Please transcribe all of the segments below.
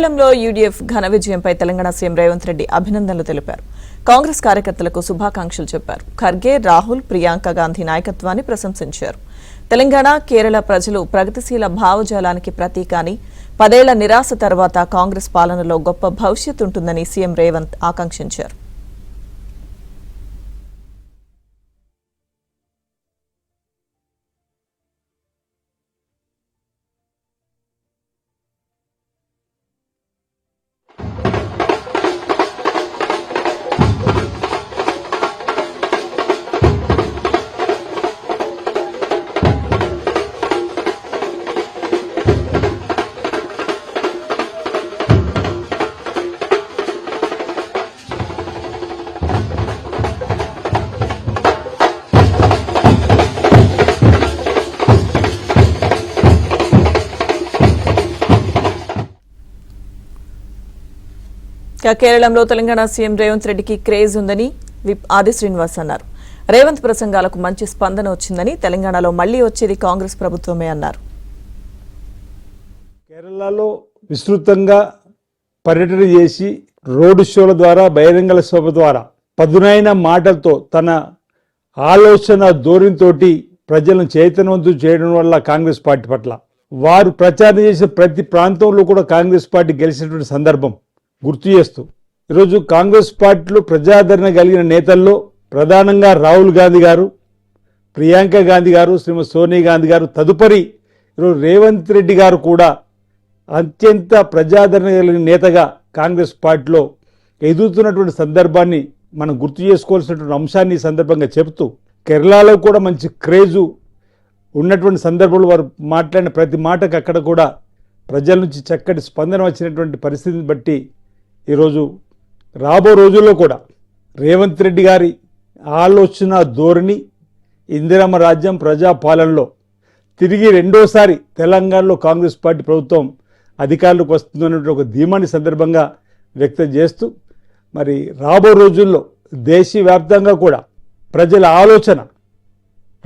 కేరళంలో UDF ఘన విజయంపై Telangana CM Revanth Reddy అభినందనలు తెలిపారు. కాంగ్రెస్ కార్యకర్తలకు శుభాకాంక్షలు చెప్పారు. ఖర్గే, రాహుల్, ప్రియాంక గాంధీ నాయకత్వాన్ని ప్రశంసించారు. తెలంగాణ, కేరళ ప్రజలు ప్రగతిశీల భావజాలానికి ప్రతీక అని, 10 ఏళ్ల నిరాశ తర్వాత కాంగ్రెస్ పాలనలో గొప్ప భవిష్యత్తు ఉంటుందని సీఎం రేవంత్ ఆకాంక్షించారు. కేరళంలో తెలంగాణ సీఎం రేవంత్ రెడ్డికి క్రేజ్ ఉందని విప్ ఆది శ్రీనివాస్ అన్నారు. రేవంత్ ప్రసంగాలకు మంచి స్పందన వచ్చిందని, తెలంగాణలో మళ్లీ వచ్చేది కాంగ్రెస్ ప్రభుత్వమే అన్నారు. కేరళలో విస్తృతంగా పర్యటన చేసి రోడ్డు షోల ద్వారా, బహిరంగ సభ ద్వారా పదునైన మాటలతో తన ఆలోచన ధోరణితోటి ప్రజలను చైతన్యవంతం చేయడం వల్ల కాంగ్రెస్ పార్టీ పట్ల వారు ప్రచారం చేసే ప్రతి ప్రాంతంలో కూడా కాంగ్రెస్ పార్టీ గెలిచినటువంటి సందర్భం గుర్తు చేస్తూ ఈరోజు కాంగ్రెస్ పార్టీలో ప్రజాదరణ కలిగిన నేతల్లో ప్రధానంగా రాహుల్ గాంధీ గారు, ప్రియాంక గాంధీ గారు, శ్రీమతి సోనియా గాంధీ గారు, తదుపరి ఈరోజు రేవంత్ రెడ్డి గారు కూడా అత్యంత ప్రజాదరణ కలిగిన నేతగా కాంగ్రెస్ పార్టీలో ఎదుగుతున్నటువంటి సందర్భాన్ని మనం గుర్తు చేసుకోవాల్సినటువంటి అంశాన్ని ఈ సందర్భంగా చెబుతూ, కేరళలో కూడా మంచి క్రేజు ఉన్నటువంటి సందర్భంలో వారు మాట్లాడిన ప్రతి మాటకు అక్కడ కూడా ప్రజల నుంచి చక్కటి స్పందన వచ్చినటువంటి పరిస్థితిని బట్టి ఈరోజు రాబో రోజుల్లో కూడా రేవంత్ రెడ్డి గారి ఆలోచన ధోరణి, ఇందిరమ్మ రాజ్యం ప్రజాపాలనలో తిరిగి రెండోసారి తెలంగాణలో కాంగ్రెస్ పార్టీ ప్రభుత్వం అధికారులకు వస్తుందన్నటువంటి ఒక ధీమాని సందర్భంగా వ్యక్తం చేస్తూ, మరి రాబో రోజుల్లో దేశవ్యాప్తంగా కూడా ప్రజల ఆలోచన,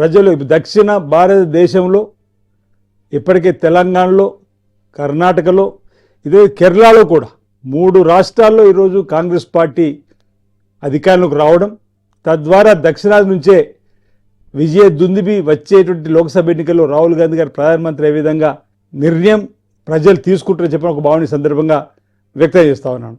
ప్రజలు దక్షిణ భారతదేశంలో ఇప్పటికే తెలంగాణలో, కర్ణాటకలో, ఇదే కేరళలో కూడా 3 రాష్ట్రాల్లో ఈరోజు కాంగ్రెస్ పార్టీ అధికారంలోకి రావడం, తద్వారా దక్షిణాది నుంచే విజయ దుందుబి వచ్చేటువంటి లోక్సభ ఎన్నికల్లో రాహుల్ గాంధీ గారు ప్రధానమంత్రి అయ్యే విధంగా నిర్ణయం ప్రజలు తీసుకుంటారని చెప్పిన ఒక భావన సందర్భంగా వ్యక్తం చేస్తా ఉన్నాను.